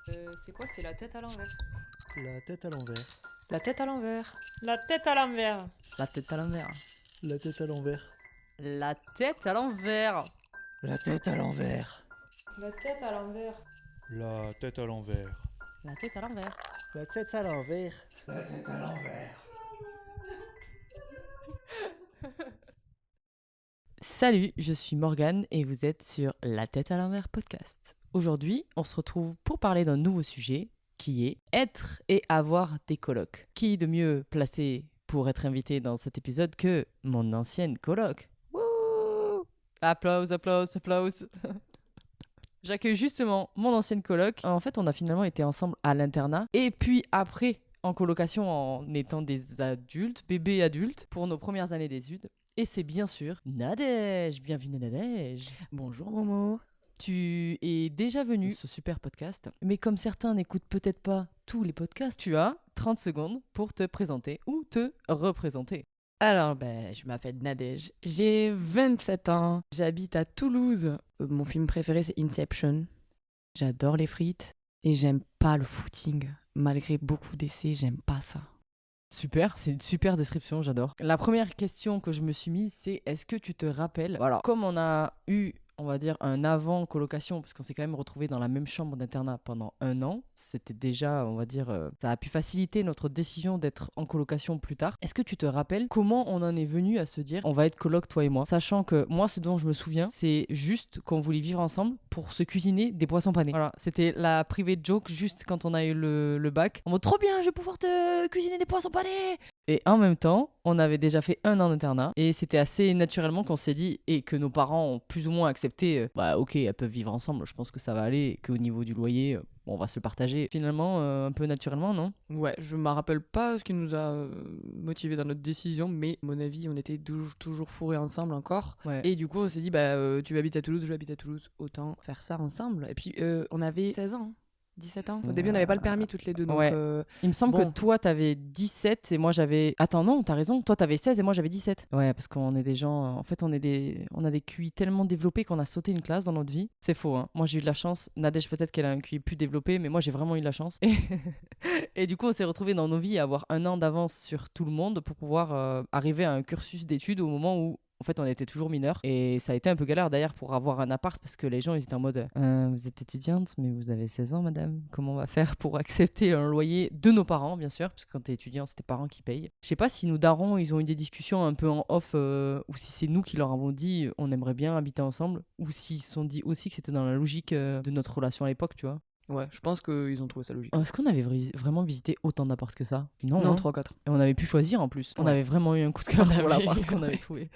C'est quoi? C'est la tête à l'envers. La tête à l'envers. La tête à l'envers. La tête à l'envers. La tête à l'envers. La tête à l'envers. La tête à l'envers. La tête à l'envers. La tête à l'envers. La tête à l'envers. La tête à l'envers. La tête à l'envers. La tête à l'envers. Salut, je suis Morgane et vous êtes sur La tête à l'envers podcast. Aujourd'hui, on se retrouve pour parler d'un nouveau sujet qui est être et avoir des colocs. Qui de mieux placé pour être invité dans cet épisode que mon ancienne coloc? Wouh! Applause, applause, applause. J'accueille justement mon ancienne coloc. En fait, on a finalement été ensemble à l'internat et puis après en colocation en étant des adultes, bébés adultes, pour nos premières années d'études. Et c'est bien sûr Nadège. Bienvenue Nadège. Bonjour Momo. Tu es déjà venu sur ce super podcast, mais comme certains n'écoutent peut-être pas tous les podcasts, tu as 30 secondes pour te présenter ou te représenter. Alors, je m'appelle Nadège, j'ai 27 ans, j'habite à Toulouse. Mon film préféré c'est Inception. J'adore les frites et j'aime pas le footing. Malgré beaucoup d'essais, j'aime pas ça. Super, c'est une super description, j'adore. La première question que je me suis mise, c'est est-ce que tu te rappelles, voilà, comme on a eu, on va dire, un avant colocation, parce qu'on s'est quand même retrouvés dans la même chambre d'internat pendant 1 an, c'était déjà, on va dire, ça a pu faciliter notre décision d'être en colocation plus tard. Est-ce que tu te rappelles comment on en est venu à se dire on va être coloc toi et moi, sachant que moi ce dont je me souviens, c'est juste qu'on voulait vivre ensemble pour se cuisiner des poissons panés. Voilà, c'était la private joke juste quand on a eu le bac. En mode trop bien, je vais pouvoir te cuisiner des poissons panés. Et en même temps, on avait déjà fait 1 an d'internat et c'était assez naturellement qu'on s'est dit et que nos parents ont plus ou moins accepté, bah ok, elles peuvent vivre ensemble, je pense que ça va aller, et qu'au niveau du loyer, on va se le partager. Finalement, un peu naturellement, non? Ouais, je me rappelle pas ce qui nous a motivés dans notre décision, mais à mon avis, on était toujours fourrés ensemble encore. Ouais. Et du coup, on s'est dit, tu habites à Toulouse, j'habite à Toulouse, autant faire ça ensemble. Et puis, on avait 16 ans, 17 ans. Au début, on n'avait pas le permis toutes les deux, donc... Ouais. Il me semble bon. que toi, t'avais 17 et moi, j'avais... Attends, non, t'as raison. Toi, t'avais 16 et moi, j'avais 17. Ouais, parce qu'on est des gens... En fait, on a des QI tellement développés qu'on a sauté une classe dans notre vie. C'est faux, hein. Moi, j'ai eu de la chance. Nadège, peut-être qu'elle a un QI plus développé, mais moi, j'ai vraiment eu de la chance. Et du coup, on s'est retrouvés dans nos vies à avoir 1 an d'avance sur tout le monde pour pouvoir arriver à un cursus d'études au moment où en fait, on était toujours mineurs et ça a été un peu galère d'ailleurs pour avoir un appart parce que les gens ils étaient en mode vous êtes étudiante mais vous avez 16 ans madame, comment on va faire pour accepter un loyer de nos parents bien sûr parce que quand t'es étudiant c'est tes parents qui payent. Je sais pas si nos darons ils ont eu des discussions un peu en off ou si c'est nous qui leur avons dit on aimerait bien habiter ensemble ou s'ils se sont dit aussi que c'était dans la logique de notre relation à l'époque tu vois. Ouais, je pense qu'ils ont trouvé ça logique. Est-ce qu'on avait vraiment visité autant d'apparts que ça? Non, Non, hein. 3-4. Et on avait pu choisir en plus. On Ouais. avait vraiment eu un coup de cœur On pour avait- l'appart qu'on avait trouvé.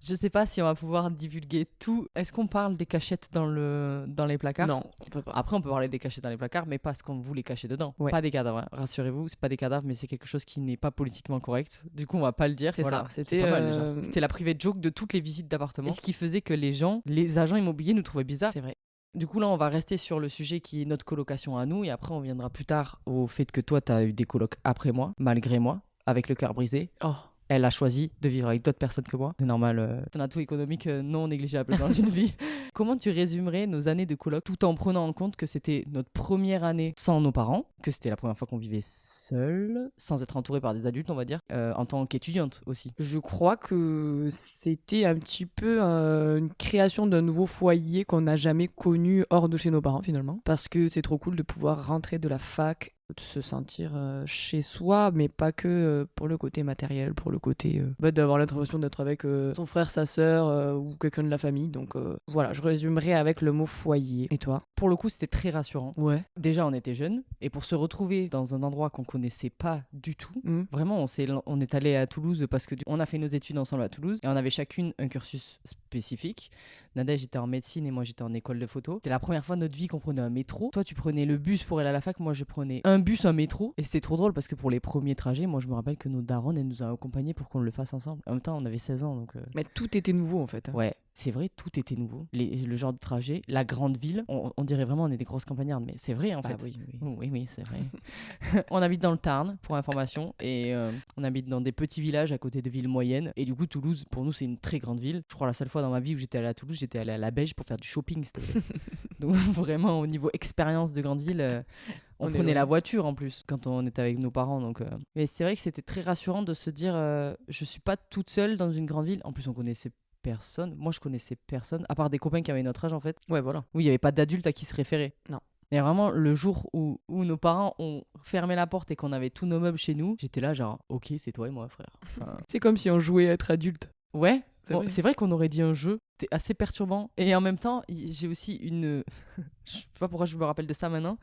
Je sais pas si on va pouvoir divulguer tout. Est-ce qu'on parle des cachettes dans les placards? Non, on peut pas. Après, on peut parler des cachettes dans les placards, mais pas ce qu'on voulait cacher dedans. Ouais. Pas des cadavres, hein. Rassurez-vous, c'est pas des cadavres, mais c'est quelque chose qui n'est pas politiquement correct. Du coup, on va pas le dire. C'est Voilà. ça, C'est c'était, pas mal déjà. C'était la private joke de toutes les visites d'appartements. Et ce qui faisait que les agents immobiliers nous trouvaient bizarres. C'est vrai. Du coup, là, on va rester sur le sujet qui est notre colocation à nous, et après, on viendra plus tard au fait que toi, t'as eu des colocs après moi, malgré moi, avec le cœur brisé. Oh. Elle a choisi de vivre avec d'autres personnes que moi. C'est normal, c'est un atout économique non négligeable dans une vie. Comment tu résumerais nos années de coloc tout en prenant en compte que c'était notre première année sans nos parents, que c'était la première fois qu'on vivait seul, sans être entouré par des adultes, on va dire, en tant qu'étudiante aussi. Je crois que c'était un petit peu une création d'un nouveau foyer qu'on n'a jamais connu hors de chez nos parents finalement. Parce que c'est trop cool de pouvoir rentrer de la fac, de se sentir chez soi, mais pas que pour le côté matériel, pour le côté d'avoir l'impression d'être avec son frère, sa sœur ou quelqu'un de la famille. Donc voilà, je résumerai avec le mot foyer. Et toi? Pour le coup, c'était très rassurant. Ouais. Déjà, on était jeunes, et pour se retrouver dans un endroit qu'on connaissait pas du tout, vraiment, on est allé à Toulouse parce que on a fait nos études ensemble à Toulouse, et on avait chacune un cursus spécifique. Nadège était en médecine et moi j'étais en école de photo. C'était la première fois de notre vie qu'on prenait un métro. Toi, tu prenais le bus pour aller à la fac, moi je prenais un bus, un métro. Et c'était trop drôle parce que pour les premiers trajets, moi je me rappelle que nos darons, elles nous ont accompagnés pour qu'on le fasse ensemble. En même temps, on avait 16 ans donc. Mais tout était nouveau en fait. Ouais, c'est vrai, tout était nouveau. Le genre de trajet, la grande ville, on dirait vraiment on est des grosses campagnardes, mais c'est vrai en fait. Oui, oui. Oui, c'est vrai. On habite dans le Tarn, pour information, et on habite dans des petits villages à côté de villes moyennes. Et du coup, Toulouse, pour nous, c'est une très grande ville. Je crois la seule fois dans ma vie où j'étais allé à Toulouse, j'étais allé à la Belge pour faire du shopping, s'il te plaît. Donc vraiment, au niveau expérience de grande ville, on On est prenait loin. la voiture en plus quand on était avec nos parents. Donc, mais c'est vrai que c'était très rassurant de se dire, je suis pas toute seule dans une grande ville. En plus, on connaissait personne. Moi, je connaissais personne, à part des copains qui avaient notre âge en fait. Ouais, voilà. Oui, il n'y avait pas d'adultes à qui se référer. Non. Et vraiment, le jour où nos parents ont fermé la porte et qu'on avait tous nos meubles chez nous, j'étais là genre, ok, c'est toi et moi, frère. Enfin, C'est comme si on jouait à être adulte. ouais, C'est bon, vrai. c'est vrai qu'on aurait dit un jeu. C'était assez perturbant. Et en même temps, j'ai aussi une... je sais pas pourquoi je me rappelle de ça maintenant.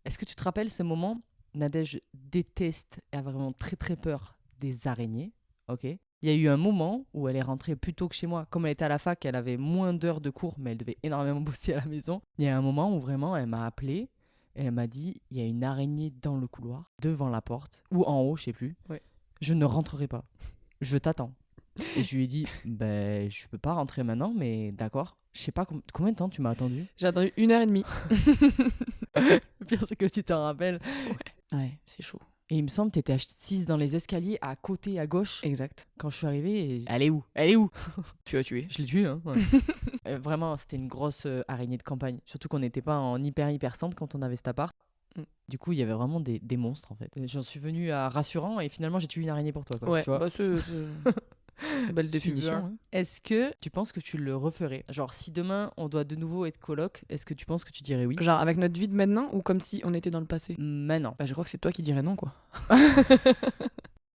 Est-ce que tu te rappelles ce moment? Nadège déteste et a vraiment très très peur des araignées. Ok. Il y a eu un moment où elle est rentrée plus tôt que chez moi. Comme elle était à la fac, elle avait moins d'heures de cours, mais elle devait énormément bosser à la maison. Il y a un moment où vraiment elle m'a appelé et elle m'a dit il y a une araignée dans le couloir, devant la porte, ou en haut, je sais plus. Ouais. Je ne rentrerai pas. Je t'attends. Et je lui ai dit ben je peux pas rentrer maintenant, mais d'accord. Je sais pas combien de temps tu m'as attendu. J'ai attendu 1h30. Le pire c'est que tu t'en rappelles. Ouais, c'est chaud. Et il me semble que t'étais assise dans les escaliers à côté, à gauche. Exact. Quand je suis arrivée, et... elle est où? Elle est où? Tu as tué. Je l'ai tuée, hein. Ouais. Vraiment, c'était une grosse araignée de campagne. Surtout qu'on n'était pas en hyper centre quand on avait cet appart. Mm. Du coup, il y avait vraiment des monstres en fait. Et j'en suis venue à rassurant et finalement, j'ai tué une araignée pour toi. Quoi, Ouais, tu vois. bah c'est belle Super. définition. Hein. Est-ce que tu penses que tu le referais? Genre, si demain on doit de nouveau être coloc, est-ce que tu penses que tu dirais oui? Genre avec notre vie de maintenant ou comme si on était dans le passé? Maintenant. Bah je crois que c'est toi qui dirais non quoi.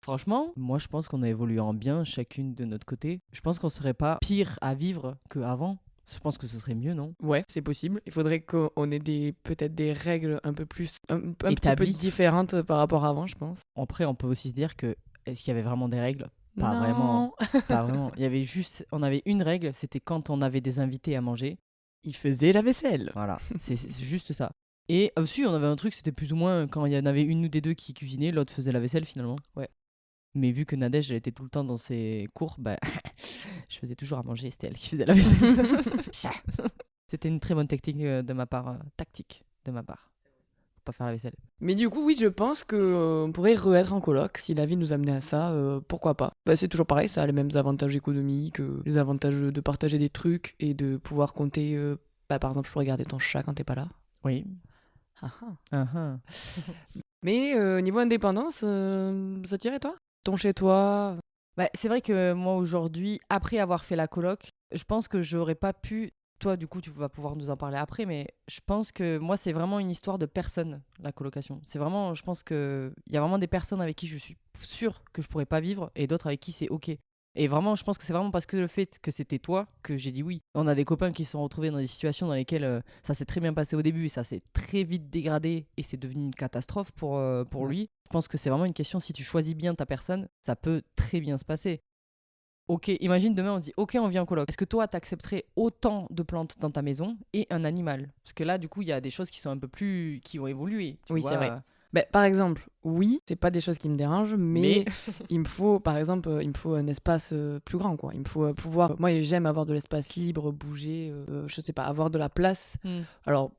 Franchement, moi je pense qu'on a évolué en bien chacune de notre côté. Je pense qu'on serait pas pire à vivre qu'avant. Je pense que ce serait mieux, non? Ouais, c'est possible. Il faudrait qu'on ait peut-être des règles un peu plus un petit peu Établies. différentes par rapport à avant, je pense. Après, on peut aussi se dire que est-ce qu'il y avait vraiment des règles? Pas Non. vraiment. Pas vraiment. Il y avait juste, on avait une règle, c'était quand on avait des invités à manger. Il faisait la vaisselle. Voilà, c'est juste ça. Et aussi, on avait un truc, c'était plus ou moins quand il y en avait une ou des deux qui cuisinait, l'autre faisait la vaisselle finalement. Ouais. Mais vu que Nadège, elle était tout le temps dans ses cours, bah, je faisais toujours à manger, c'était elle qui faisait la vaisselle. C'était une très bonne tactique de ma part. Pour pas faire la vaisselle. Mais du coup, oui, je pense qu'on pourrait re-être en coloc. Si la vie nous amenait à ça, pourquoi pas. Bah, c'est toujours pareil, ça a les mêmes avantages économiques, les avantages de partager des trucs et de pouvoir compter. Par exemple, je pourrais garder ton chat quand t'es pas là. Oui. Ah, ah. Ah, ah. Mais niveau indépendance, ça tirait toi? Ton chez toi? Bah, c'est vrai que moi aujourd'hui, après avoir fait la coloc, je pense que j'aurais pas pu. Toi, du coup, tu vas pouvoir nous en parler après, mais je pense que moi, c'est vraiment une histoire de personnes, la colocation. C'est vraiment, je pense qu'il y a vraiment des personnes avec qui je suis sûre que je pourrais pas vivre et d'autres avec qui c'est OK. Et vraiment, je pense que c'est vraiment parce que le fait que c'était toi que j'ai dit oui. On a des copains qui se sont retrouvés dans des situations dans lesquelles ça s'est très bien passé au début et ça s'est très vite dégradé et c'est devenu une catastrophe pour lui. Je pense que c'est vraiment une question, si tu choisis bien ta personne, ça peut très bien se passer. Ok, imagine demain on se dit ok on vient en coloc. Est-ce que toi t'accepterais autant de plantes dans ta maison et un animal? Parce que là du coup il y a des choses qui sont un peu plus... qui ont évolué. Tu Oui, vois. c'est vrai. Bah, par exemple, oui, c'est pas des choses qui me dérangent, mais il me faut, par exemple, il me faut un espace plus grand, quoi. Il me faut pouvoir... Moi, j'aime avoir de l'espace libre, bouger, je sais pas, avoir de la place. Hmm. Alors,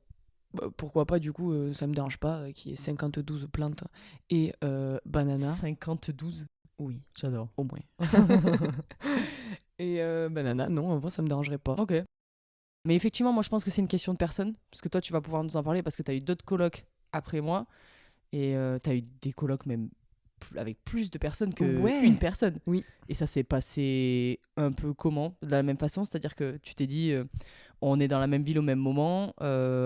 pourquoi pas, du coup, ça me dérange pas qu'il y ait 52 plantes et banana. 52. Oui, J'adore. au moins. Et banana, non, en vrai, ça me dérangerait pas. Ok. Mais effectivement, moi je pense que c'est une question de personne. Parce que toi tu vas pouvoir nous en parler parce que t'as eu d'autres colocs après moi. Et t'as eu des colocs même avec plus de personnes que Ouais. une personne. Oui. Et ça s'est passé un peu comment? De la même façon? C'est-à-dire que tu t'es dit on est dans la même ville au même moment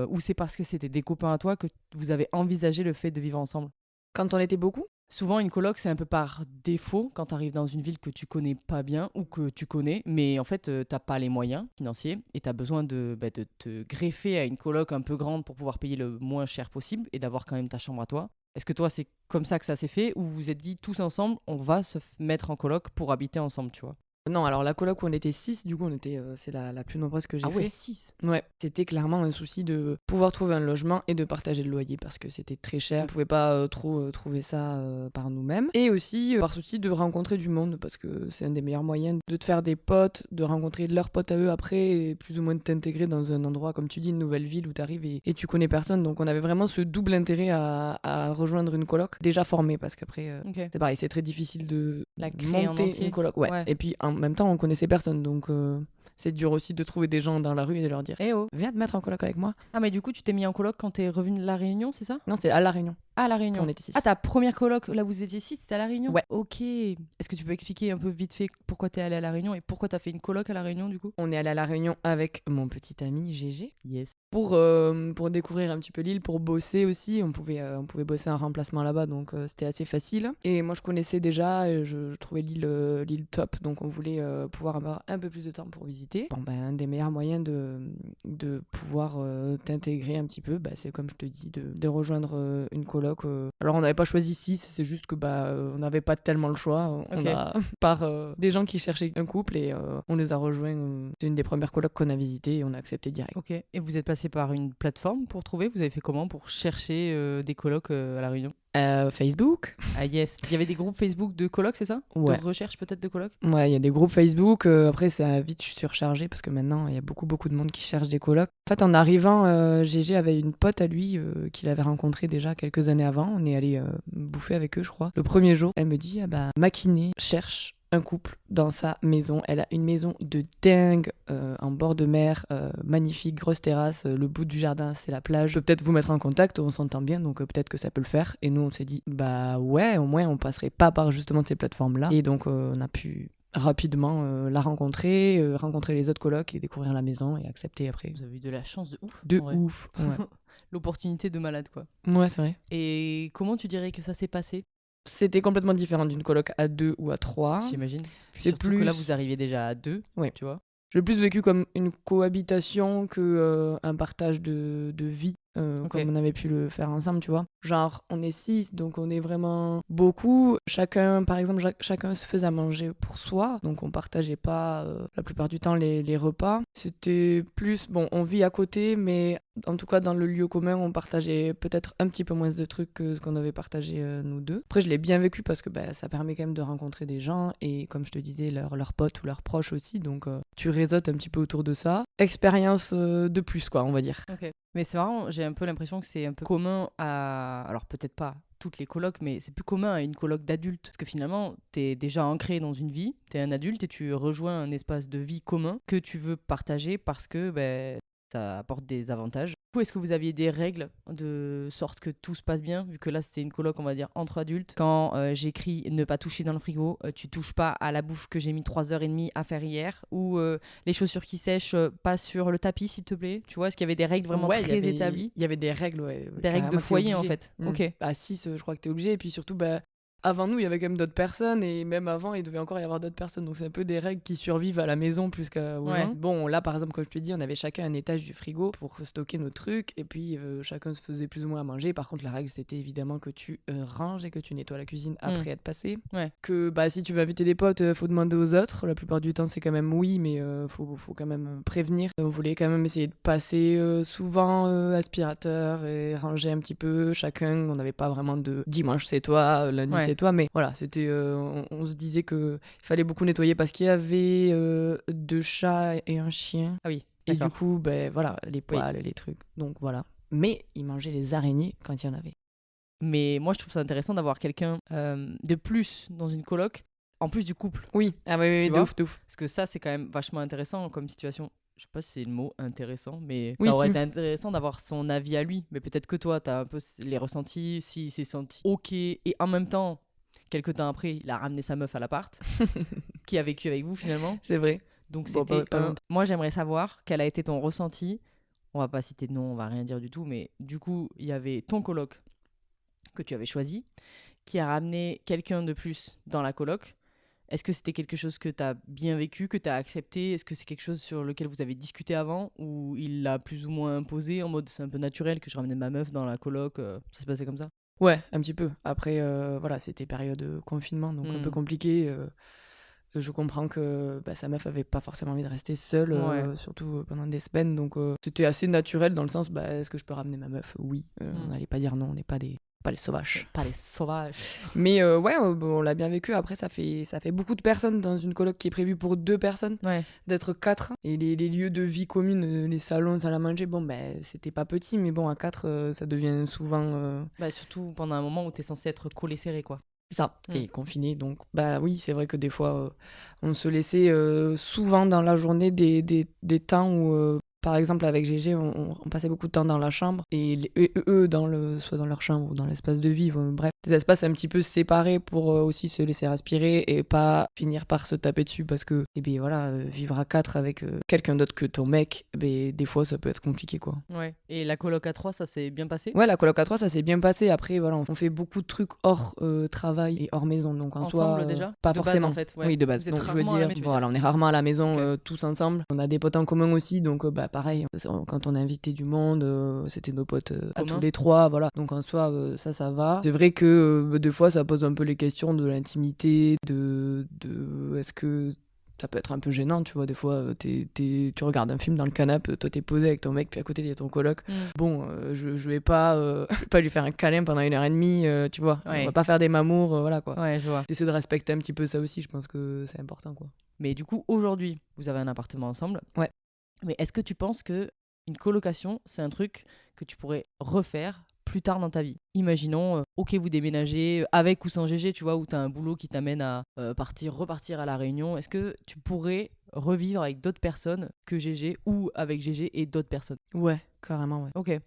ou c'est parce que c'était des copains à toi que vous avez envisagé le fait de vivre ensemble? Quand on était beaucoup? Souvent, une coloc, c'est un peu par défaut quand tu arrives dans une ville que tu connais pas bien ou que tu connais, mais en fait, t'as pas les moyens financiers et tu as besoin de te greffer à une coloc un peu grande pour pouvoir payer le moins cher possible et d'avoir quand même ta chambre à toi. Est-ce que toi, c'est comme ça que ça s'est fait ou vous vous êtes dit tous ensemble, on va se mettre en coloc pour habiter ensemble, tu vois? Non, alors la coloc où on était 6, du coup, c'est la plus nombreuse que j'ai Ah ouais, fait. 6. Ouais, c'était clairement un souci de pouvoir trouver un logement et de partager le loyer parce que c'était très cher. On pouvait pas trop trouver ça par nous-mêmes. Et aussi par souci de rencontrer du monde parce que c'est un des meilleurs moyens de te faire des potes, de rencontrer leurs potes à eux après et plus ou moins de t'intégrer dans un endroit, comme tu dis, une nouvelle ville où t'arrives et tu connais personne. Donc on avait vraiment ce double intérêt à rejoindre une coloc déjà formée parce qu'après, Ok. c'est pareil, c'est très difficile de La créer en monter entier. une coloc. Ouais. Ouais. Et puis en même temps, on connaissait personne. Donc c'est dur aussi de trouver des gens dans la rue et de leur dire Eh oh. viens te mettre en coloc avec moi. Ah, mais du coup, tu t'es mis en coloc quand t'es revenu de La Réunion, c'est ça? Non, c'est à La Réunion. À La Réunion. Quand on était 6. Ah, ta première coloc, là où vous étiez 6, c'était à La Réunion? Ouais. Ok. Est-ce que tu peux expliquer un peu vite fait pourquoi t'es allé à La Réunion et pourquoi t'as fait une coloc à La Réunion du coup? On est allé à La Réunion avec mon petit ami GG Yes. pour découvrir un petit peu l'île, pour bosser aussi. On pouvait bosser un remplacement là-bas, donc c'était assez facile. Et moi, je connaissais déjà, je trouvais l'île top, donc on voulait pouvoir avoir un peu plus de temps pour visiter. Bon, ben, un des meilleurs moyens de pouvoir t'intégrer un petit peu, c'est comme je te dis, de rejoindre une coloc. Alors, on n'avait pas choisi 6, c'est juste que on n'avait pas tellement le choix. On Ok. a par des gens qui cherchaient un couple et on les a rejoints. C'est une des premières colocs qu'on a visitées et on a accepté direct. Ok. Et vous êtes passé par une plateforme pour trouver? Vous avez fait comment pour chercher des colocs à La Réunion? Facebook. Ah yes. Il y avait des groupes Facebook de colocs, c'est ça? Ouais. De recherche peut-être de colocs? Ouais, il y a des groupes Facebook. Après, ça a vite surchargé parce que maintenant, il y a beaucoup de monde qui cherche des colocs. En fait, en arrivant, GG avait une pote à lui qu'il avait rencontrée déjà quelques années avant. On est allé bouffer avec eux, je crois. Le premier jour, elle me dit Makiné cherche un couple dans sa maison. Elle a une maison de dingue en bord de mer, magnifique, grosse terrasse. Le bout du jardin, c'est la plage. Je peux peut-être vous mettre en contact, on s'entend bien, donc peut-être que ça peut le faire. Et nous, on s'est dit, ouais, au moins, on passerait pas par justement ces plateformes-là. Et donc, on a pu rapidement la rencontrer les autres colocs et découvrir la maison et accepter après. Vous avez eu de la chance de ouf. De en vrai. ouf. Ouais, L'opportunité de malade quoi. ouais, c'est vrai. Et comment tu dirais que ça s'est passé? C'était complètement différent d'une coloc à 2 ou à 3. J'imagine. C'est Surtout que là plus- vous arrivez déjà à 2, Ouais. tu vois. J'ai plus vécu comme une cohabitation que un partage de vie, Ok. comme on avait pu le faire ensemble, tu vois. Genre, on est 6, donc on est vraiment beaucoup. Chacun, par exemple, chacun se faisait à manger pour soi, donc on partageait pas la plupart du temps les repas. C'était plus, bon, on vit à côté, mais en tout cas dans le lieu commun, on partageait peut-être un petit peu moins de trucs que ce qu'on avait partagé nous deux. Après, je l'ai bien vécu parce que ça permet quand même de rencontrer des gens et, comme je te disais, leurs potes ou leurs proches aussi, donc tu réseautes un petit peu autour de ça. Expérience de plus, quoi, on va dire. Ok. Mais c'est marrant, j'ai un peu l'impression que c'est un peu commun à... Alors peut-être pas toutes les colocs, mais c'est plus commun à une coloc d'adulte. Parce que finalement, t'es déjà ancré dans une vie, t'es un adulte et tu rejoins un espace de vie commun que tu veux partager parce que ça apporte des avantages. Du coup, est-ce que vous aviez des règles de sorte que tout se passe bien? Vu que là, c'était une coloc, on va dire, entre adultes. Quand j'écris ne pas toucher dans le frigo, tu touches pas à la bouffe que j'ai mis 3h30 à faire hier. Ou les chaussures qui sèchent, pas sur le tapis, s'il te plaît. Tu vois, est-ce qu'il y avait des règles vraiment Ouais, très établies? Il y avait des règles, ouais. Des règles de carrément, t'es foyer, en obligé. fait. Ok. À 6, je crois que t'es obligé. Et puis surtout, avant nous, il y avait quand même d'autres personnes. Et même avant, il devait encore y avoir d'autres personnes. Donc c'est un peu des règles qui survivent à la maison plus qu'aux Ouais. gens. Bon, là, par exemple, comme je te dis, on avait chacun un étage du frigo pour stocker nos trucs. Et puis, chacun se faisait plus ou moins à manger. Par contre, la règle, c'était évidemment que tu ranges et que tu nettoies la cuisine après être passé. Ouais. Que si tu veux inviter des potes, faut demander aux autres. La plupart du temps, c'est quand même oui, mais faut quand même prévenir. On voulait quand même essayer de passer souvent aspirateur et ranger un petit peu chacun. On n'avait pas vraiment de dimanche c'est toi, lundi Ouais. c'est toi, mais voilà, c'était on se disait que il fallait beaucoup nettoyer parce qu'il y avait 2 chats et un chien. Ah oui. Et D'accord. du coup, voilà, les poils, les trucs. Donc voilà. Mais ils mangeaient les araignées quand il y en avait. Mais moi, je trouve ça intéressant d'avoir quelqu'un de plus dans une coloc, en plus du couple. Oui, ah oui, Tu de vois ouf, de ouf. Parce que ça, c'est quand même vachement intéressant comme situation. Je sais pas si c'est le mot intéressant, mais Oui, ça aurait si. été intéressant d'avoir son avis à lui. Mais peut-être que toi, t'as un peu les ressentis, s'il s'est senti ok. Et en même temps, quelques temps après, il a ramené sa meuf à l'appart, qui a vécu avec vous finalement. C'est vrai. Donc Bon, c'était pas longtemps. Moi, j'aimerais savoir quel a été ton ressenti. On va pas citer de nom, on va rien dire du tout. Mais du coup, il y avait ton coloc que tu avais choisi, qui a ramené quelqu'un de plus dans la coloc. Est-ce que c'était quelque chose que tu as bien vécu, que tu as accepté? Est-ce que c'est quelque chose sur lequel vous avez discuté avant, ou il l'a plus ou moins imposé en mode c'est un peu naturel que je ramenais ma meuf dans la coloc, ça se passait comme ça? Ouais, un petit peu. Après, voilà, c'était période confinement, donc un peu compliqué. Je comprends que sa meuf avait pas forcément envie de rester seule, Ouais. surtout pendant des semaines. Donc c'était assez naturel dans le sens, est-ce que je peux ramener ma meuf? Oui. On n'allait pas dire non, on n'est pas les sauvages. Pas les sauvages. Mais on l'a bien vécu. Après, ça fait beaucoup de personnes dans une coloc qui est prévue pour 2 personnes, Ouais. d'être 4. Et les lieux de vie communes, les salons, salle à manger, c'était pas petit, mais bon, à 4, ça devient souvent Bah, surtout pendant un moment où t'es censé être collé serré, quoi. ça, Mm. et confiné. Donc, oui, c'est vrai que des fois, on se laissait souvent dans la journée des temps où, par exemple, avec GG, on passait beaucoup de temps dans la chambre, et eux, soit dans leur chambre ou dans l'espace de vie, bref, des espaces un petit peu séparés pour aussi se laisser respirer et pas finir par se taper dessus parce que, vivre à 4 avec quelqu'un d'autre que ton mec, des fois, ça peut être compliqué, quoi. Ouais. Et la coloc à 3, ça s'est bien passé? Ouais, la coloc à 3, ça s'est bien passé. Après, voilà, on fait beaucoup de trucs hors travail et hors maison. Donc en soi, Ensemble, déjà? pas De base, forcément. en fait, ouais. Oui, de base. Vous êtes Donc je veux rarement à la dire, maison, tu veux voilà, on est rarement à la maison Ok. tous ensemble. On a des potes en commun aussi, donc pareil. Quand on a invité du monde, c'était nos potes à Communs. tous les 3, voilà. Donc en soi, ça va. C'est vrai que des fois, ça pose un peu les questions de l'intimité, de est-ce que ça peut être un peu gênant, tu vois, des fois, tu regardes un film dans le canapé, toi t'es posé avec ton mec, puis à côté il y a ton coloc. Mm. Bon, je vais pas, je vais pas lui faire un câlin pendant 1h30, tu vois. Ouais. On va pas faire des mamours, voilà quoi. Ouais, je vois. J'essaie de respecter un petit peu ça aussi, je pense que c'est important, quoi. Mais du coup, aujourd'hui, vous avez un appartement ensemble. Ouais. Mais est-ce que tu penses que une colocation, c'est un truc que tu pourrais refaire plus tard dans ta vie? Imaginons, ok, vous déménagez avec ou sans GG, tu vois, où tu as un boulot qui t'amène à repartir à La Réunion. Est-ce que tu pourrais revivre avec d'autres personnes que GG ou avec GG et d'autres personnes? Ouais, carrément, ouais. Ok.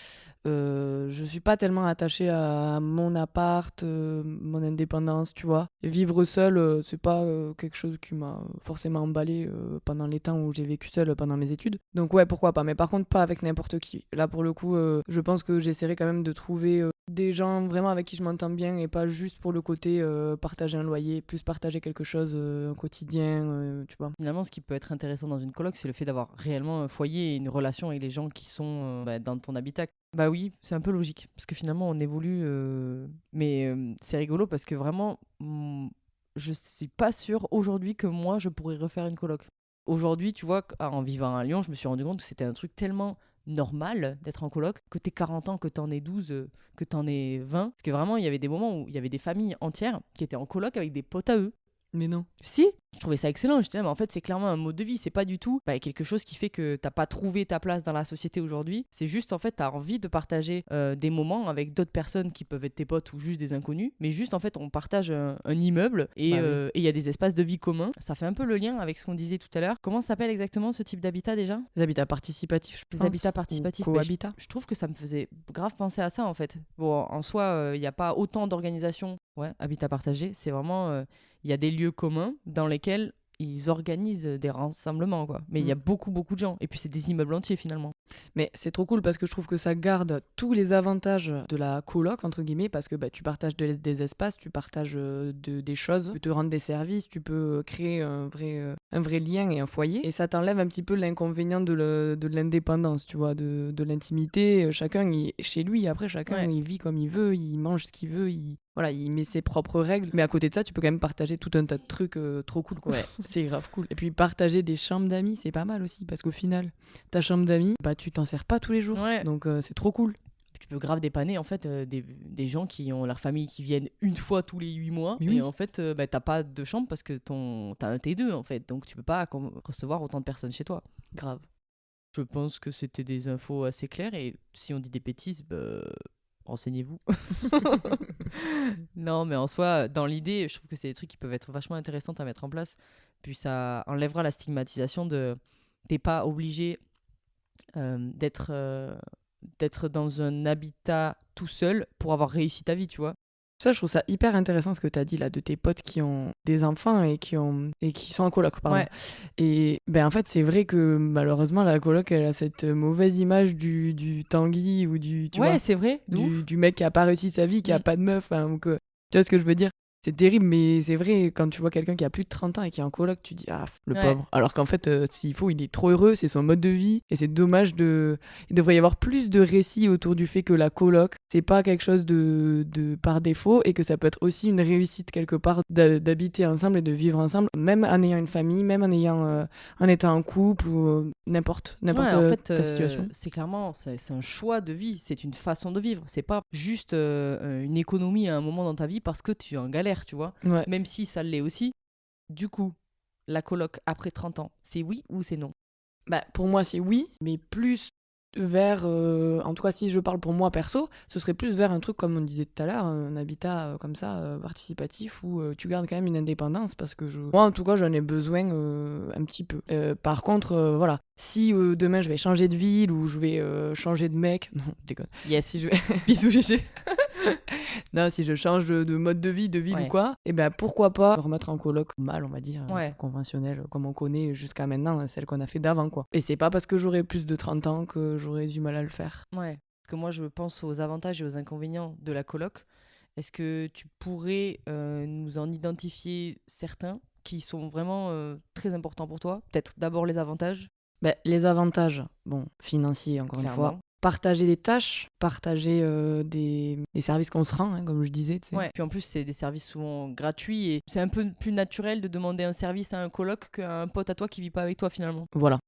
Je suis pas tellement attachée à mon appart, mon indépendance, tu vois. Et vivre seule, c'est pas quelque chose qui m'a forcément emballée pendant les temps où j'ai vécu seule pendant mes études. Donc ouais, pourquoi pas. Mais par contre, pas avec n'importe qui. Là, pour le coup, je pense que j'essaierai quand même de trouver des gens vraiment avec qui je m'entends bien et pas juste pour le côté partager un loyer, plus partager quelque chose au quotidien, tu vois. Finalement, ce qui peut être intéressant dans une coloc, c'est le fait d'avoir réellement un foyer et une relation avec les gens qui sont dans ton habitat. Bah oui, c'est un peu logique, parce que finalement, on évolue. Mais c'est rigolo parce que vraiment, je suis pas sûre aujourd'hui que moi, je pourrais refaire une coloc. Aujourd'hui, tu vois, en vivant à Lyon, je me suis rendu compte que c'était un truc tellement normal d'être en coloc, que t'aies 40 ans, que t'en aies 12, que t'en aies 20. Parce que vraiment, il y avait des moments où il y avait des familles entières qui étaient en coloc avec des potes à eux. Mais non. Si, je trouvais ça excellent. J'étais là, mais en fait, c'est clairement un mode de vie. C'est pas du tout quelque chose qui fait que t'as pas trouvé ta place dans la société aujourd'hui. C'est juste, en fait, t'as envie de partager des moments avec d'autres personnes qui peuvent être tes potes ou juste des inconnus. Mais juste, en fait, on partage un immeuble et Bah oui. il y a des espaces de vie communs. Ça fait un peu le lien avec ce qu'on disait tout à l'heure. Comment ça s'appelle exactement ce type d'habitat déjà? Les habitats participatifs, je Les pense, habitats ou participatifs. cohabitat. Je trouve que ça me faisait grave penser à ça, en fait. Bon, en soi, il n'y a pas autant d'organisations. Ouais, habitat partagé, c'est vraiment... Il y a des lieux communs dans lesquels ils organisent des rassemblements, quoi. Mais il y a beaucoup, beaucoup de gens. Et puis, c'est des immeubles entiers, finalement. Mais c'est trop cool parce que je trouve que ça garde tous les avantages de la coloc, entre guillemets, parce que tu partages des espaces, tu partages des choses, tu peux te rendre des services, tu peux créer un vrai lien et un foyer. Et ça t'enlève un petit peu l'inconvénient de l'indépendance, tu vois, de l'intimité. Chacun, chez lui, après, chacun, il vit comme il veut, il mange ce qu'il veut, voilà, il met ses propres règles. Mais à côté de ça, tu peux quand même partager tout un tas de trucs trop cool, quoi. Ouais. C'est grave cool. Et puis partager des chambres d'amis, c'est pas mal aussi, parce qu'au final, ta chambre d'amis, tu t'en sers pas tous les jours. Ouais. Donc c'est trop cool. Tu peux grave dépanner, en fait, des gens qui ont leur famille qui viennent une fois tous les 8 mois. Mais et oui. en fait, t'as pas de chambre parce que t'as un T2, en fait. Donc, tu peux pas recevoir autant de personnes chez toi. Grave. Je pense que c'était des infos assez claires. Et si on dit des bêtises, renseignez-vous. Non, mais en soi, dans l'idée, je trouve que c'est des trucs qui peuvent être vachement intéressants à mettre en place. Puis ça enlèvera la stigmatisation de... T'es pas obligé d'être dans un habitat tout seul pour avoir réussi ta vie, tu vois. Ça, je trouve ça hyper intéressant ce que tu as dit là, de tes potes qui ont des enfants et qui sont en coloc, pardon. Ouais. Et en fait, c'est vrai que malheureusement, la coloc, elle a cette mauvaise image du Tanguy ou tu vois, c'est vrai. du mec qui a pas réussi sa vie, qui a pas de meuf, ou que... Tu vois ce que je veux dire? C'est terrible, mais c'est vrai, quand tu vois quelqu'un qui a plus de 30 ans et qui est en coloc, tu dis, ah, le Ouais. pauvre. Alors qu'en fait, s'il faut, il est trop heureux, c'est son mode de vie. Et c'est dommage de. Il devrait y avoir plus de récits autour du fait que la coloc, c'est pas quelque chose de par défaut et que ça peut être aussi une réussite quelque part d'habiter ensemble et de vivre ensemble, même en ayant une famille, même en étant en couple ou n'importe Ouais, en fait, ta situation. c'est clairement, c'est un choix de vie, c'est une façon de vivre. C'est pas juste une économie à un moment dans ta vie parce que tu es en galère, tu vois. Ouais. Même si ça l'est aussi. Du coup, la coloc après 30 ans, c'est oui ou c'est non? Bah, pour moi, c'est oui, mais plus vers, en tout cas si je parle pour moi perso, ce serait plus vers un truc comme on disait tout à l'heure, un habitat comme ça, participatif, où tu gardes quand même une indépendance, parce que moi en tout cas j'en ai besoin un petit peu. Par contre, voilà, si demain je vais changer de ville ou je vais changer de mec, non, je déconne. Yes. Si je vais... Bisous, GG. Non, si je change de mode de vie, Ouais. ou quoi, et ben pourquoi pas me remettre en coloc mal, on va dire, Ouais. conventionnel, comme on connaît jusqu'à maintenant, celle qu'on a fait d'avant, quoi. Et c'est pas parce que j'aurai plus de 30 ans que j'aurai du mal à le faire. Ouais. Parce que moi, je pense aux avantages et aux inconvénients de la coloc. Est-ce que tu pourrais nous en identifier certains qui sont vraiment très importants pour toi? Peut-être d'abord les avantages. Ben, les avantages, bon, financiers, encore une fois. Clairement. Partager des tâches, partager des services qu'on se rend, hein, comme je disais. Tu sais. Ouais. Puis en plus, c'est des services souvent gratuits et c'est un peu plus naturel de demander un service à un coloc qu'à un pote à toi qui vit pas avec toi finalement. Voilà.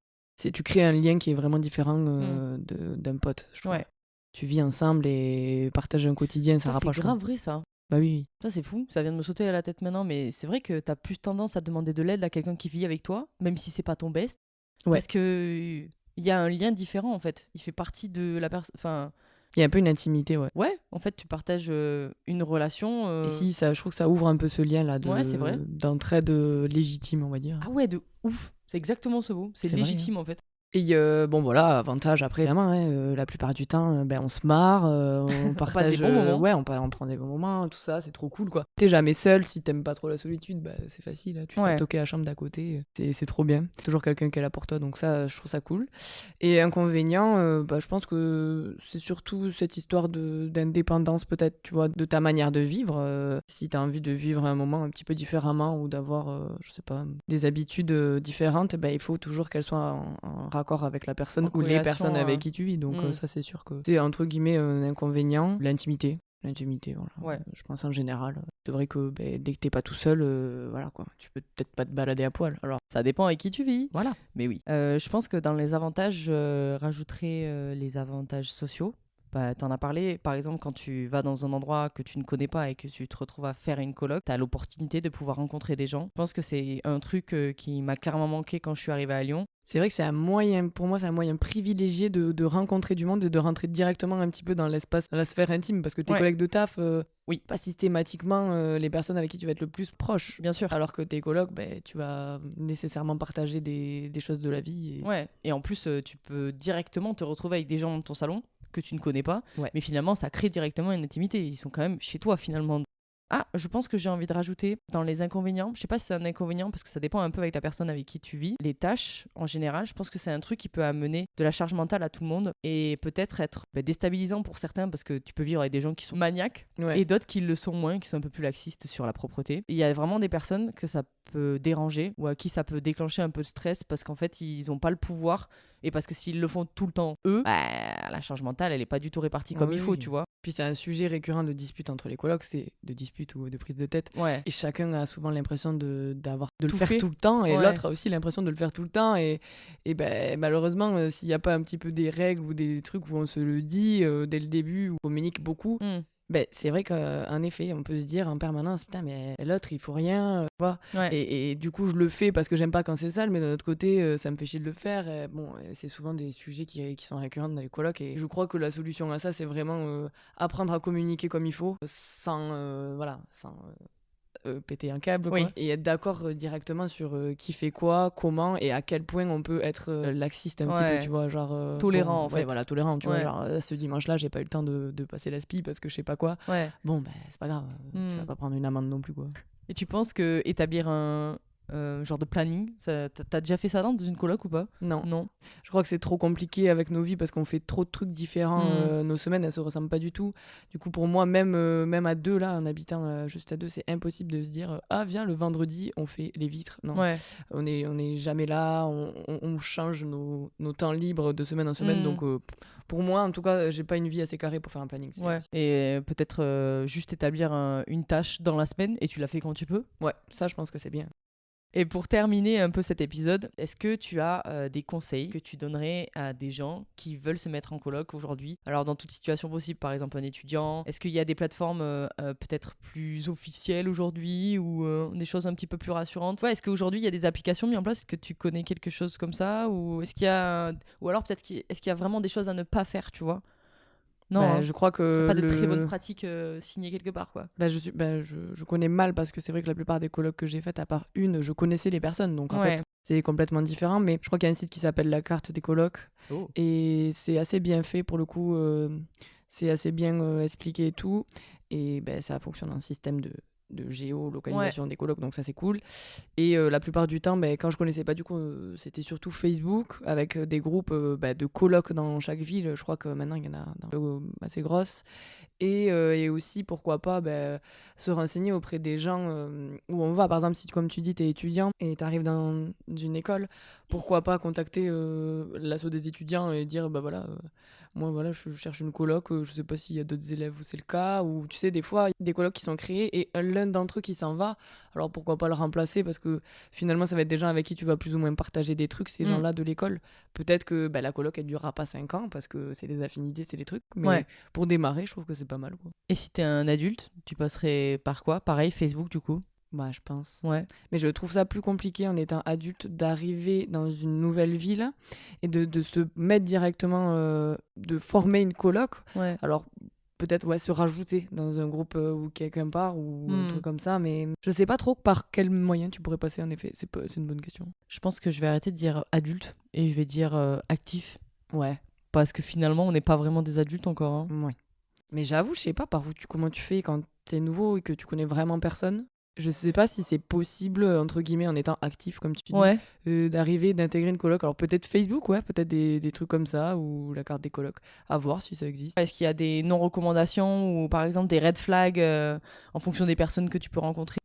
Tu crées un lien qui est vraiment différent d'un pote, je trouve. Ouais. Tu vis ensemble et partager un quotidien, ça Ça, c'est rapproche. grave vrai ça. Bah oui. Ça, c'est fou. Ça vient de me sauter à la tête maintenant, mais c'est vrai que t'as plus tendance à demander de l'aide à quelqu'un qui vit avec toi, même si c'est pas ton best. Ouais. Parce que il y a un lien différent en fait. Il fait partie de la personne. Enfin, Il y a un peu une intimité, ouais. ouais, en fait, tu partages une relation. Et si, ça, je trouve que ça ouvre un peu ce lien-là Ouais, c'est vrai. d'entraide légitime, on va dire. Ah ouais, de ouf. C'est exactement ce mot. C'est C'est vrai, légitime en fait. Et bon voilà, avantage après, évidemment, hein, la plupart du temps, ben, on se marre, on partage, bons moments. ouais, on prend des bons moments, tout ça, c'est trop cool quoi. T'es jamais seul, si t'aimes pas trop la solitude, bah, c'est facile, hein, tu Ouais. peux toquer la chambre d'à côté, c'est trop bien. Toujours quelqu'un qui est là pour toi, donc ça, je trouve ça cool. Et inconvénient, bah, je pense que c'est surtout cette histoire d'indépendance peut-être, tu vois, de ta manière de vivre. Si t'as envie de vivre un moment un petit peu différemment ou d'avoir, je sais pas, des habitudes différentes, ben, il faut toujours qu'elles soient en raccord avec la personne En ou les corrélation, personnes avec qui tu vis. Donc ça, c'est sûr que c'est entre guillemets un inconvénient. L'intimité, voilà. Ouais. Je pense en général. C'est vrai que dès que t'es pas tout seul, voilà quoi, tu peux peut-être pas te balader à poil. Alors Ça dépend avec qui tu vis. voilà. Mais oui. Je pense que dans les avantages, je rajouterais les avantages sociaux. Bah, t'en as parlé, par exemple, quand tu vas dans un endroit que tu ne connais pas et que tu te retrouves à faire une coloc, t'as l'opportunité de pouvoir rencontrer des gens. Je pense que c'est un truc qui m'a clairement manqué quand je suis arrivée à Lyon. C'est vrai que c'est un moyen, pour moi, c'est un moyen privilégié de rencontrer du monde et de rentrer directement un petit peu dans l'espace, dans la sphère intime, parce que tes Ouais. collègues de taf, Oui. pas systématiquement les personnes avec qui tu vas être le plus proche. Bien sûr. Alors que tes colocs, tu vas nécessairement partager des choses de la vie. Et... Ouais. Et en plus, tu peux directement te retrouver avec des gens dans ton salon que tu ne connais pas. Ouais. Mais finalement, ça crée directement une intimité. Ils sont quand même chez toi, finalement. Ah, je pense que j'ai envie de rajouter dans les inconvénients, je sais pas si c'est un inconvénient parce que ça dépend un peu avec la personne avec qui tu vis, les tâches en général, je pense que c'est un truc qui peut amener de la charge mentale à tout le monde et peut-être être déstabilisant pour certains parce que tu peux vivre avec des gens qui sont maniaques Ouais. et d'autres qui le sont moins, qui sont un peu plus laxistes sur la propreté. Et il y a vraiment des personnes que ça peut déranger ou à qui ça peut déclencher un peu de stress parce qu'en fait ils n'ont pas le pouvoir et parce que s'ils le font tout le temps eux, la charge mentale elle est pas du tout répartie comme Oui, il faut, oui. tu vois. Puis c'est un sujet récurrent de dispute entre les colocs, c'est de dispute ou de prise de tête. Ouais. Et chacun a souvent l'impression de le Tout faire fait. tout le temps, et Ouais. l'autre a aussi l'impression de le faire tout le temps. Et malheureusement, s'il n'y a pas un petit peu des règles ou des trucs où on se le dit dès le début, où on communique beaucoup, c'est vrai qu'en effet, on peut se dire en permanence, putain, mais l'autre, il faut rien, tu vois. Ouais. Et du coup, je le fais parce que j'aime pas quand c'est sale, mais d'un autre côté, ça me fait chier de le faire. Et c'est souvent des sujets qui sont récurrents dans les colocs. Et je crois que la solution à ça, c'est vraiment apprendre à communiquer comme il faut, sans péter un câble, quoi. Oui. Et être d'accord directement sur qui fait quoi, comment et à quel point on peut être laxiste un petit Ouais. peu, tu vois, genre Tolérant, en ouais, fait. voilà, tolérant, tu Ouais. vois, genre ce dimanche-là, j'ai pas eu le temps de passer la spie parce que je sais pas quoi. Ouais. Bon, c'est pas grave, tu vas pas prendre une amende non plus, quoi. Et tu penses que établir un genre de planning. T'as déjà fait ça dans une coloc ou pas? Non. Non. Je crois que c'est trop compliqué avec nos vies parce qu'on fait trop de trucs différents. Mm. Nos semaines, elles se ressemblent pas du tout. Du coup, pour moi, même à deux, là, en habitant juste à deux, c'est impossible de se dire ah, viens, le vendredi, on fait les vitres. Non, Ouais. on est jamais là. On change nos temps libres de semaine en semaine. Mm. Donc, pour moi, en tout cas, j'ai pas une vie assez carrée pour faire un planning. Ouais. Et peut-être juste établir une tâche dans la semaine et tu la fais quand tu peux. Ouais, ça, je pense que c'est bien. Et pour terminer un peu cet épisode, est-ce que tu as des conseils que tu donnerais à des gens qui veulent se mettre en coloc aujourd'hui? Alors dans toute situation possible, par exemple un étudiant. Est-ce qu'il y a des plateformes peut-être plus officielles aujourd'hui ou des choses un petit peu plus rassurantes? Ouais, est-ce qu'aujourd'hui il y a des applications mises en place? Est-ce que tu connais quelque chose comme ça? Ou est-ce qu'il y a... Ou alors peut-être est-ce qu'il y a vraiment des choses à ne pas faire, tu vois? Non, hein. Je crois que Pas de très bonnes pratiques signées quelque part, quoi. je connais mal parce que c'est vrai que la plupart des colocs que j'ai faites, à part une, je connaissais les personnes. Donc en Ouais. fait, c'est complètement différent. Mais je crois qu'il y a un site qui s'appelle La Carte des colocs. Oh. Et c'est assez bien fait pour le coup. C'est assez bien expliqué et tout. Et ça fonctionne en système de géolocalisation des colocs, donc ça c'est cool. Et la plupart du temps, quand je connaissais pas, du coup, c'était surtout Facebook avec des groupes de colocs dans chaque ville. Je crois que maintenant il y en a assez grosses. Et aussi, pourquoi pas, se renseigner auprès des gens où on va. Par exemple, si comme tu dis, tu es étudiant et tu arrives dans une école, pourquoi pas contacter l'asso des étudiants et dire voilà, moi voilà, je cherche une coloc, je sais pas s'il y a d'autres élèves où c'est le cas, ou tu sais, des fois, il y a des colocs qui sont créés et l'un d'entre eux qui s'en va, alors pourquoi pas le remplacer, parce que finalement, ça va être des gens avec qui tu vas plus ou moins partager des trucs, ces gens-là de l'école. Peut-être que la coloc, elle durera pas 5 ans, parce que c'est des affinités, c'est des trucs, mais pour démarrer, je trouve que c'est pas mal, quoi. Et si t'es un adulte, tu passerais par quoi? Pareil, Facebook du coup? Je pense. Ouais. Mais je trouve ça plus compliqué en étant adulte d'arriver dans une nouvelle ville et de se mettre directement, de former une coloc. Ouais. Alors peut-être se rajouter dans un groupe où quelqu'un part ou un truc comme ça, mais je sais pas trop par quel moyen tu pourrais passer, en effet. C'est une bonne question. Je pense que je vais arrêter de dire adulte et je vais dire actif. Ouais. Parce que finalement, on n'est pas vraiment des adultes encore. Hein. Ouais. Mais j'avoue, je sais pas comment tu fais quand t'es nouveau et que tu connais vraiment personne. Je sais pas si c'est possible, entre guillemets, en étant actif, comme tu dis, d'intégrer une coloc. Alors peut-être Facebook, peut-être des trucs comme ça, ou la carte des colocs. À voir si ça existe. Est-ce qu'il y a des non-recommandations ou par exemple des red flags en fonction des personnes que tu peux rencontrer?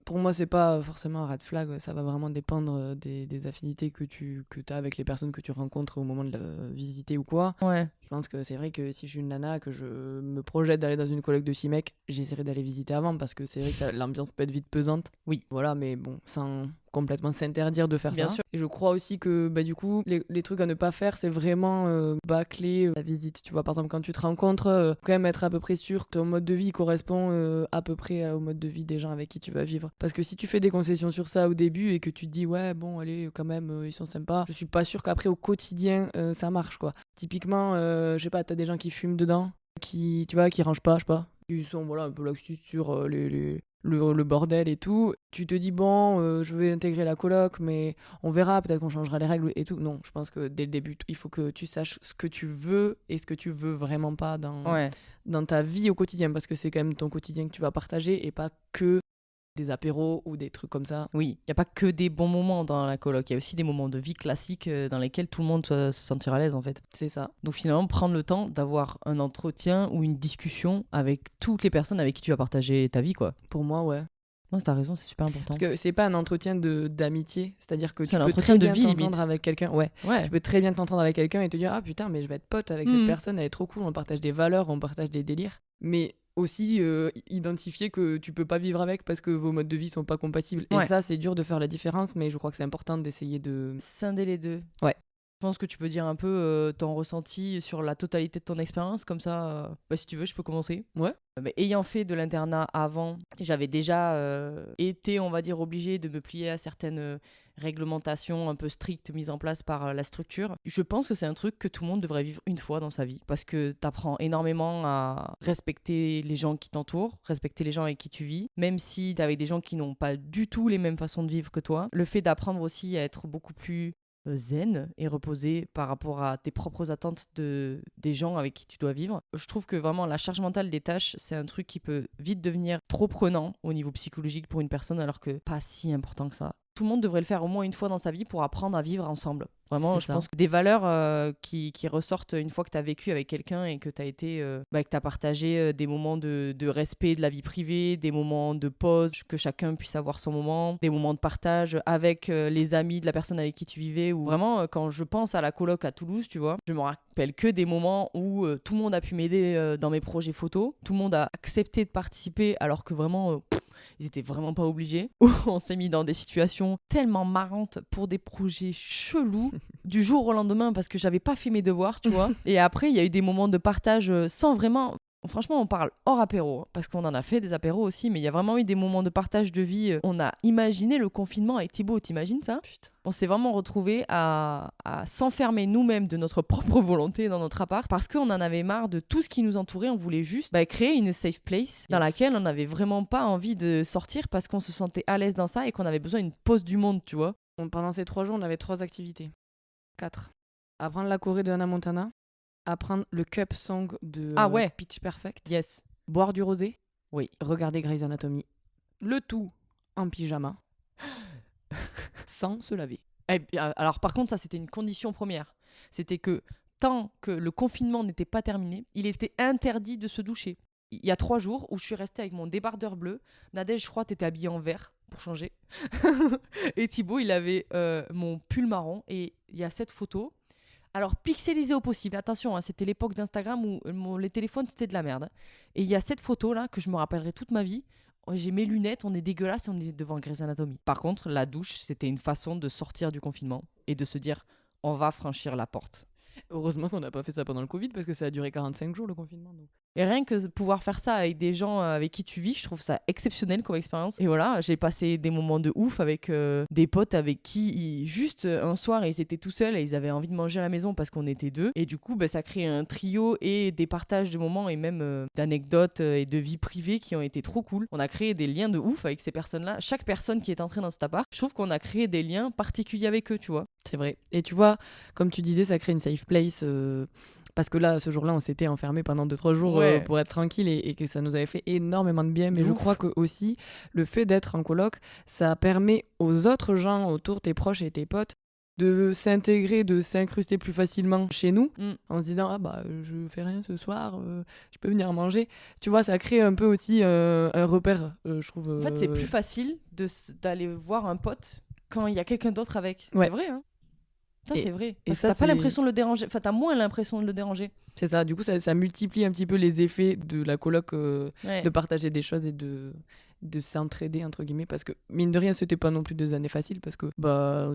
Pour moi, c'est pas forcément un red flag, ça va vraiment dépendre des affinités que tu as avec les personnes que tu rencontres au moment de la visiter ou quoi. Ouais. Je pense que c'est vrai que si je suis une nana, que je me projette d'aller dans une coloc de 6 mecs, j'essaierai d'aller visiter avant, parce que c'est vrai que l'ambiance peut être vite pesante. Oui. Voilà, mais bon, sans complètement s'interdire de faire Bien ça. sûr. Et je crois aussi que du coup, les trucs à ne pas faire, c'est vraiment bâcler la visite. Tu vois, par exemple, quand tu te rencontres, quand même être à peu près sûr que ton mode de vie correspond à peu près au mode de vie des gens avec qui tu vas vivre. Parce que si tu fais des concessions sur ça au début et que tu te dis ouais, bon, allez, quand même, ils sont sympas, je suis pas sûre qu'après au quotidien ça marche, quoi. Typiquement, je sais pas, t'as des gens qui fument dedans, qui rangent pas, je sais pas. Ils sont un peu laxistes sur le bordel et tout. Tu te dis je vais intégrer la coloc, mais on verra, peut-être qu'on changera les règles et tout. Non, je pense que dès le début, il faut que tu saches ce que tu veux et ce que tu veux vraiment pas dans ta vie au quotidien, parce que c'est quand même ton quotidien que tu vas partager et pas que des apéros ou des trucs comme ça. Oui, il n'y a pas que des bons moments dans la coloc, il y a aussi des moments de vie classiques dans lesquels tout le monde se sentira à l'aise en fait. C'est ça. Donc finalement, prendre le temps d'avoir un entretien ou une discussion avec toutes les personnes avec qui tu vas partager ta vie, quoi. Pour moi, ouais. Non, t'as raison, c'est super important. Parce que c'est pas un entretien d'amitié, c'est-à-dire que C'est tu un peux entretien très de bien vie, t'entendre limite. avec quelqu'un. Ouais. Tu peux très bien t'entendre avec quelqu'un et te dire ah putain, mais je vais être pote avec cette personne, elle est trop cool, on partage des valeurs, on partage des délires. Mais aussi identifier que tu peux pas vivre avec parce que vos modes de vie sont pas compatibles. Et ça, c'est dur de faire la différence, mais je crois que c'est important d'essayer de scinder les deux. Ouais. Je pense que tu peux dire un peu ton ressenti sur la totalité de ton expérience, comme ça, si tu veux, je peux commencer. Ouais. Mais ayant fait de l'internat avant, j'avais déjà été, on va dire, obligée de me plier à certaines réglementations un peu strictes mises en place par la structure. Je pense que c'est un truc que tout le monde devrait vivre une fois dans sa vie, parce que t'apprends énormément à respecter les gens qui t'entourent, respecter les gens avec qui tu vis, même si t'es avec des gens qui n'ont pas du tout les mêmes façons de vivre que toi. Le fait d'apprendre aussi à être beaucoup plus zen et reposé par rapport à tes propres attentes des gens avec qui tu dois vivre. Je trouve que vraiment la charge mentale des tâches, c'est un truc qui peut vite devenir trop prenant au niveau psychologique pour une personne, alors que pas si important que ça. tout le monde devrait le faire au moins une fois dans sa vie pour apprendre à vivre ensemble. Vraiment, C'est je ça. pense que des valeurs qui ressortent une fois que tu as vécu avec quelqu'un et que tu as été, que tu as partagé des moments de respect de la vie privée, des moments de pause, que chacun puisse avoir son moment, des moments de partage avec les amis de la personne avec qui tu vivais. Ou vraiment, quand je pense à la coloc à Toulouse, tu vois, je me rappelle que des moments où tout le monde a pu m'aider dans mes projets photos, tout le monde a accepté de participer alors que vraiment... ils étaient vraiment pas obligés. On s'est mis dans des situations tellement marrantes pour des projets chelous du jour au lendemain parce que j'avais pas fait mes devoirs, tu vois. Et après, il y a eu des moments de partage sans vraiment... Franchement, on parle hors apéro, parce qu'on en a fait des apéros aussi, mais il y a vraiment eu des moments de partage de vie. On a imaginé le confinement avec Thibaut, t'imagines ça? Putain. On s'est vraiment retrouvés à s'enfermer nous-mêmes de notre propre volonté dans notre appart parce qu'on en avait marre de tout ce qui nous entourait. On voulait juste créer une safe place dans laquelle on n'avait vraiment pas envie de sortir parce qu'on se sentait à l'aise dans ça et qu'on avait besoin d'une pause du monde, tu vois. Pendant ces 3 jours, on avait 3 activités. 4. Apprendre la choré de Hannah Montana. Apprendre le cup song de Pitch Perfect. Yes. Boire du rosé. Oui. Regarder Grey's Anatomy. Le tout en pyjama. Sans se laver. Alors par contre, ça c'était une condition première. C'était que tant que le confinement n'était pas terminé, il était interdit de se doucher. Il y a 3 jours où je suis restée avec mon débardeur bleu. Nadège, je crois, t'étais habillée en vert pour changer. Et Thibaut, il avait mon pull marron. Et il y a cette photo. Alors, pixelisée au possible. Attention, hein, c'était l'époque d'Instagram où les téléphones, c'était de la merde. Et il y a cette photo-là que je me rappellerai toute ma vie. J'ai mes lunettes, on est dégueulasse et on est devant Grey's Anatomy. Par contre, la douche, c'était une façon de sortir du confinement et de se dire, on va franchir la porte. Heureusement qu'on n'a pas fait ça pendant le Covid parce que ça a duré 45 jours le confinement. Donc. Et rien que pouvoir faire ça avec des gens avec qui tu vis, je trouve ça exceptionnel comme expérience. Et voilà, j'ai passé des moments de ouf avec des potes avec qui, juste un soir, ils étaient tout seuls et ils avaient envie de manger à la maison parce qu'on était 2. Et du coup, ça crée un trio et des partages de moments et même d'anecdotes et de vie privée qui ont été trop cool. On a créé des liens de ouf avec ces personnes-là. Chaque personne qui est entrée dans cet appart, je trouve qu'on a créé des liens particuliers avec eux, tu vois. C'est vrai. Et tu vois, comme tu disais, ça crée une safe place. Parce que là, ce jour-là, on s'était enfermés pendant 2-3 jours pour être tranquille et que ça nous avait fait énormément de bien. Mais je crois que aussi, le fait d'être en coloc, ça permet aux autres gens autour, tes proches et tes potes, de s'intégrer, de s'incruster plus facilement chez nous, en se disant je fais rien ce soir, je peux venir manger. Tu vois, ça crée un peu aussi un repère, je trouve. En fait, c'est plus facile d'aller voir un pote quand il y a quelqu'un d'autre avec. Ouais. C'est vrai, hein. Ça, c'est vrai. Et ça, t'as pas l'impression de le déranger. Enfin, t'as moins l'impression de le déranger. C'est ça, du coup, ça multiplie un petit peu les effets de la coloc, de partager des choses et de s'entraider, entre guillemets, parce que, mine de rien, c'était pas non plus 2 années faciles, parce que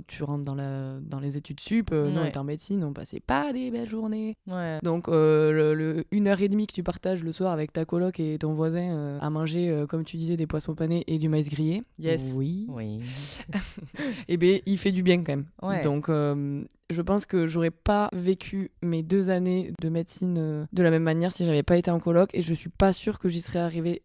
tu rentres dans les études sup, nous, on était en médecine, on passait pas des belles journées. Ouais. Donc, 1h30 que tu partages le soir avec ta coloc et ton voisin à manger, comme tu disais, des poissons panés et du maïs grillé. Yes. Oui. Oui. Eh bien, il fait du bien quand même. Ouais. Donc, je pense que j'aurais pas vécu mes 2 années de médecine de la même manière si j'avais pas été en coloc, et je suis pas sûre que j'y serais arrivée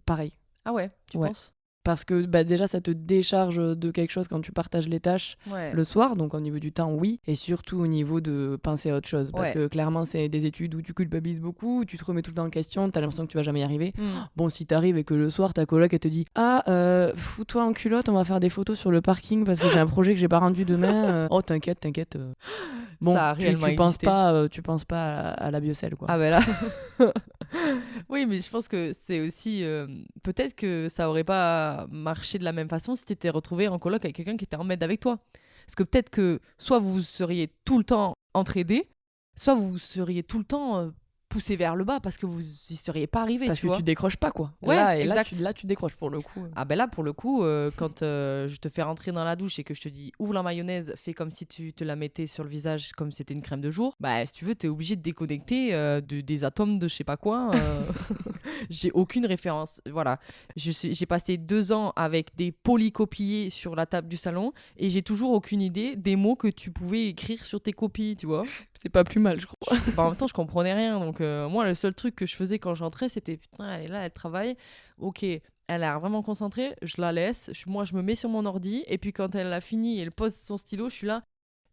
pareil. Ah ouais, tu penses? Parce que déjà, ça te décharge de quelque chose quand tu partages les tâches le soir. Donc, au niveau du temps, oui. Et surtout au niveau de penser à autre chose. Parce que clairement, c'est des études où tu culpabilises beaucoup, où tu te remets tout le temps en question, t'as l'impression que tu vas jamais y arriver. Bon, si t'arrives et que le soir, ta coloc, elle te dit fous-toi en culotte, on va faire des photos sur le parking parce que j'ai un projet que j'ai pas rendu demain. Oh, t'inquiète. Bon, ça a tu penses pas à la biocelle, quoi. Ah ben là. Oui, mais je pense que c'est aussi... peut-être que ça aurait pas marché de la même façon si tu t'étais retrouvé en coloc avec quelqu'un qui était en med avec toi. Parce que peut-être que soit vous seriez tout le temps entraidés, soit vous seriez tout le temps poussé vers le bas parce que vous y seriez pas arrivé. Parce que tu décroches pas, quoi. Ouais, là, tu décroches pour le coup. Ah ben là, pour le coup, quand je te fais rentrer dans la douche et que je te dis ouvre la mayonnaise, fais comme si tu te la mettais sur le visage comme si c'était une crème de jour, si tu veux, t'es obligé de déconnecter des atomes de je sais pas quoi. J'ai aucune référence. Voilà. J'ai passé 2 ans avec des polycopiés sur la table du salon et j'ai toujours aucune idée des mots que tu pouvais écrire sur tes copies, tu vois. C'est pas plus mal, je crois. En même temps, je comprenais rien. Donc, moi, le seul truc que je faisais quand j'entrais, c'était putain, elle est là, elle travaille. Ok, elle a l'air vraiment concentrée, je la laisse. Moi, je me mets sur mon ordi. Et puis, quand elle a fini et elle pose son stylo, je suis là.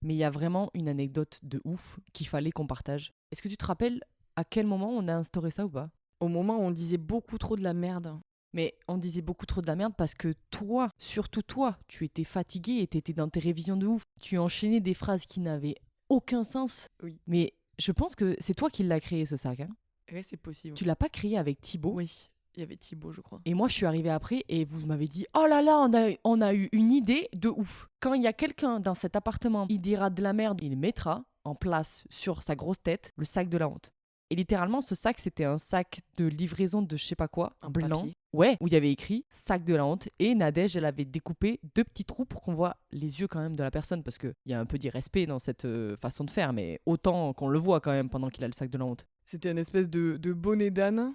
Mais il y a vraiment une anecdote de ouf qu'il fallait qu'on partage. Est-ce que tu te rappelles à quel moment on a instauré ça ou pas? Au moment où on disait beaucoup trop de la merde. Mais on disait beaucoup trop de la merde parce que toi, surtout toi, tu étais fatigué et t'étais dans tes révisions de ouf. Tu enchaînais des phrases qui n'avaient aucun sens. Oui. Mais je pense que c'est toi qui l'as créé ce sac. Hein. Ouais, c'est possible. Tu l'as pas créé avec Thibaut. Oui, il y avait Thibaut, je crois. Et moi, je suis arrivée après et vous m'avez dit « Oh là là, on a eu une idée de ouf. Quand il y a quelqu'un dans cet appartement, il dira de la merde, il mettra en place sur sa grosse tête le sac de la honte. » Et littéralement, ce sac, c'était un sac de livraison de je sais pas quoi, En blanc. papier. Ouais, où il y avait écrit « sac de la honte ». Et Nadège, elle avait découpé 2 petits trous pour qu'on voit les yeux quand même de la personne. Parce qu'il y a un peu d'irrespect dans cette façon de faire, mais autant qu'on le voit quand même pendant qu'il a le sac de la honte. C'était une espèce de bonnet d'âne,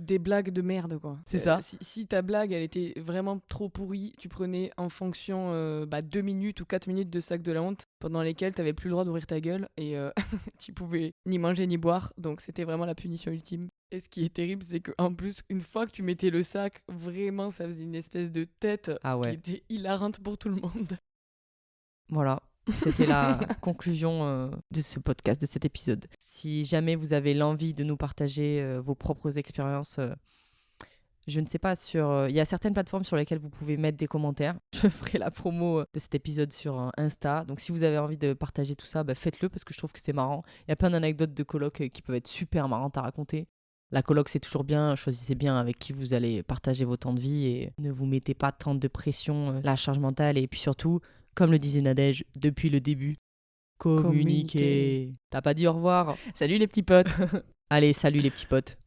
des blagues de merde, quoi. C'est ça. Si ta blague, elle était vraiment trop pourrie, tu prenais en fonction 2 minutes ou 4 minutes de sac de la honte, pendant lesquelles t'avais plus le droit d'ouvrir ta gueule, et tu pouvais ni manger ni boire, donc c'était vraiment la punition ultime. Et ce qui est terrible, c'est qu'en plus, une fois que tu mettais le sac, vraiment, ça faisait une espèce de tête Ah ouais. qui était hilarante pour tout le monde. Voilà, c'était la conclusion de ce podcast, de cet épisode. Si jamais vous avez l'envie de nous partager vos propres expériences, je ne sais pas, il y a certaines plateformes sur lesquelles vous pouvez mettre des commentaires. Je ferai la promo de cet épisode sur Insta. Donc si vous avez envie de partager tout ça, faites-le parce que je trouve que c'est marrant. Il y a plein d'anecdotes de coloc qui peuvent être super marrantes à raconter. La coloc, c'est toujours bien. Choisissez bien avec qui vous allez partager vos temps de vie et ne vous mettez pas tant de pression, la charge mentale. Et puis surtout, comme le disait Nadège depuis le début, communiquez. T'as pas dit au revoir? Salut les petits potes. Allez, salut les petits potes.